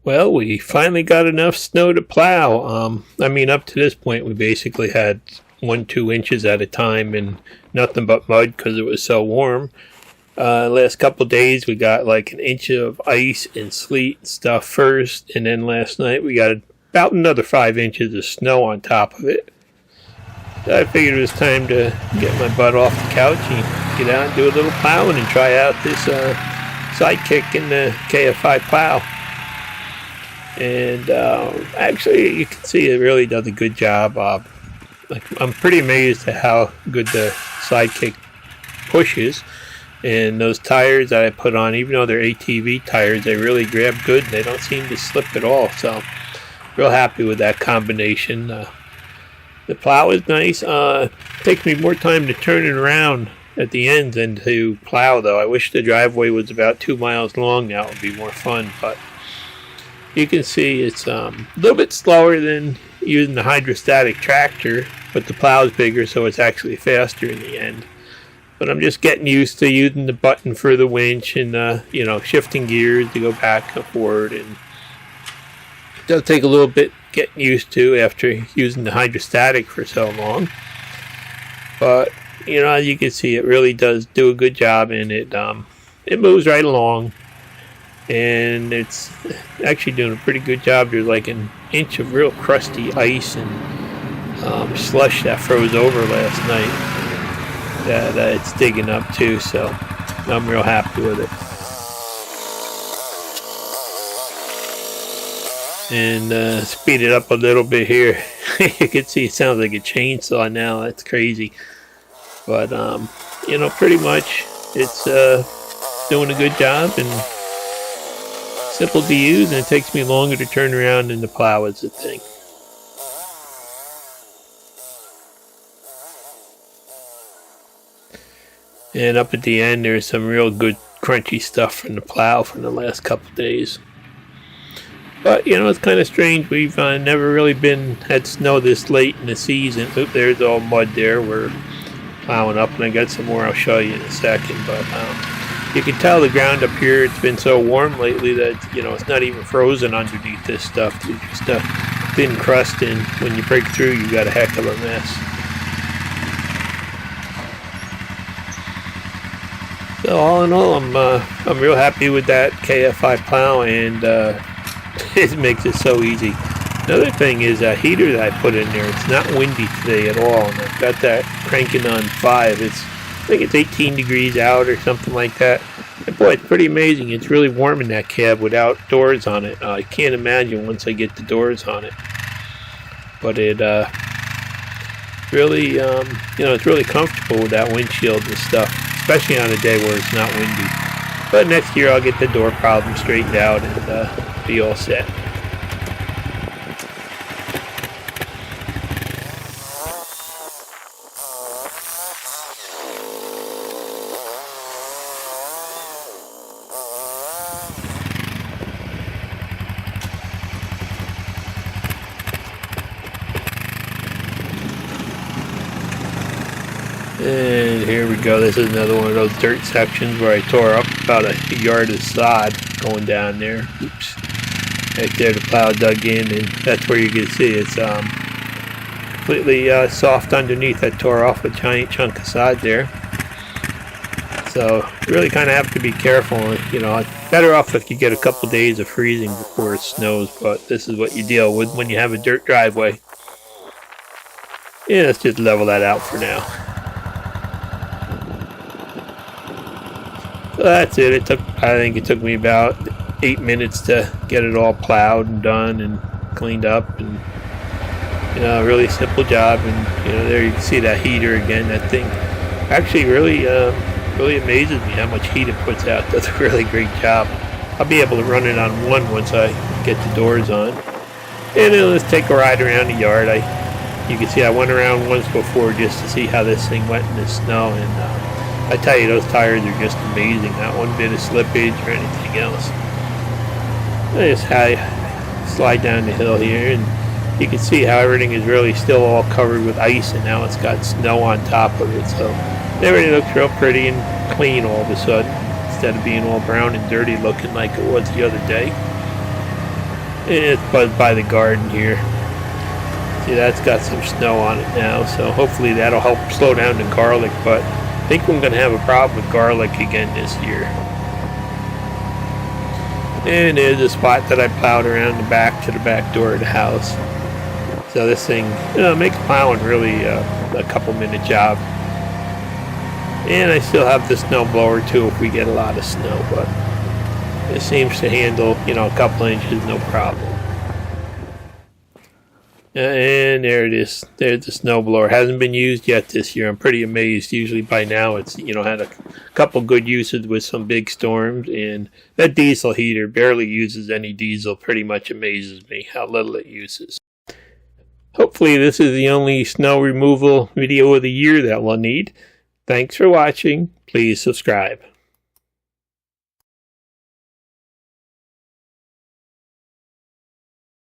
Well, we finally got enough snow to plow. Up to this point, we basically had 1-2 inches at a time and nothing but mud because it was so warm. Last couple days, we got like 1 inch of ice and sleet and stuff first, and then last night we got about another 5 inches of snow on top of it. So I figured it was time to get my butt off the couch and get out and do a little plowing and try out this Sidekick in the KF5 plow. And actually, you can see it really does a good job. I'm pretty amazed at how good the Sidekick pushes. And those tires that I put on, even though they're ATV tires, they really grab good. They don't seem to slip at all. So, real happy with that combination. The plow is nice. Takes me more time to turn it around at the ends than to plow, though. I wish the driveway was about 2 miles long. That would be more fun. But you can see it's a little bit slower than using the hydrostatic tractor, but the plow is bigger, so it's actually faster in the end. But I'm just getting used to using the button for the winch and shifting gears to go back and forward. And it does take a little bit getting used to after using the hydrostatic for so long. But as you can see, it really does do a good job, and it moves right along. And it's actually doing a pretty good job. There's like 1 inch of real crusty ice and slush that froze over last night that it's digging up too, so I'm real happy with it. And speed it up a little bit here. You can see it sounds like a chainsaw now. That's crazy. But pretty much it's doing a good job and simple to use, and it takes me longer to turn around than the plow is the thing. And up at the end, there's some real good crunchy stuff from the plow from the last couple days. But it's kind of strange. We've never really had snow this late in the season. Oop, there's all mud there. We're plowing up, and I got some more I'll show you in a second. But you can tell the ground up here, it's been so warm lately that, it's not even frozen underneath this stuff. It's just a thin crust, and when you break through, you got a heck of a mess. So all in all, I'm real happy with that KF5 plow, and it makes it so easy. Another thing is that heater that I put in there, it's not windy today at all, and I've got that cranking on 5. I think it's 18 degrees out or something like that. And boy, it's pretty amazing. It's really warm in that cab without doors on it. I can't imagine once I get the doors on it. But it really, it's really comfortable with that windshield and stuff, especially on a day where it's not windy. But next year I'll get the door problem straightened out and be all set. And here we go. This is another one of those dirt sections where I tore up about a yard of sod going down there. Oops. Right there, the plow dug in, and that's where you can see it's completely soft underneath. I tore off a giant chunk of sod there. So you really kind of have to be careful. Better off if you get a couple days of freezing before it snows, but this is what you deal with when you have a dirt driveway. Yeah, let's just level that out for now. So that's it. I think it took me about 8 minutes to get it all plowed and done and cleaned up, and a really simple job. And there you can see that heater again. That thing actually really amazes me how much heat it puts out. Does a really great job. I'll be able to run it on one once I get the doors on. And then let's take a ride around the yard. You can see I went around once before just to see how this thing went in the snow, and I tell you, those tires are just amazing. Not one bit of slippage or anything else. I just slide down the hill here, and you can see how everything is really still all covered with ice, and now it's got snow on top of it. So everything looks real pretty and clean all of a sudden, instead of being all brown and dirty looking like it was the other day. It's by the garden here. See, that's got some snow on it now, so hopefully that'll help slow down the garlic, but I think we're going to have a problem with garlic again this year. And there's a spot that I plowed around the back to the back door of the house. So this thing, makes plowing really a couple-minute job. And I still have the snow blower too if we get a lot of snow, but it seems to handle, a couple inches, no problem. And there it is. There's the snowblower. Hasn't been used yet this year. I'm pretty amazed. Usually by now it's, had a couple good uses with some big storms. And that diesel heater barely uses any diesel. Pretty much amazes me how little it uses. Hopefully this is the only snow removal video of the year that we'll need. Thanks for watching. Please subscribe.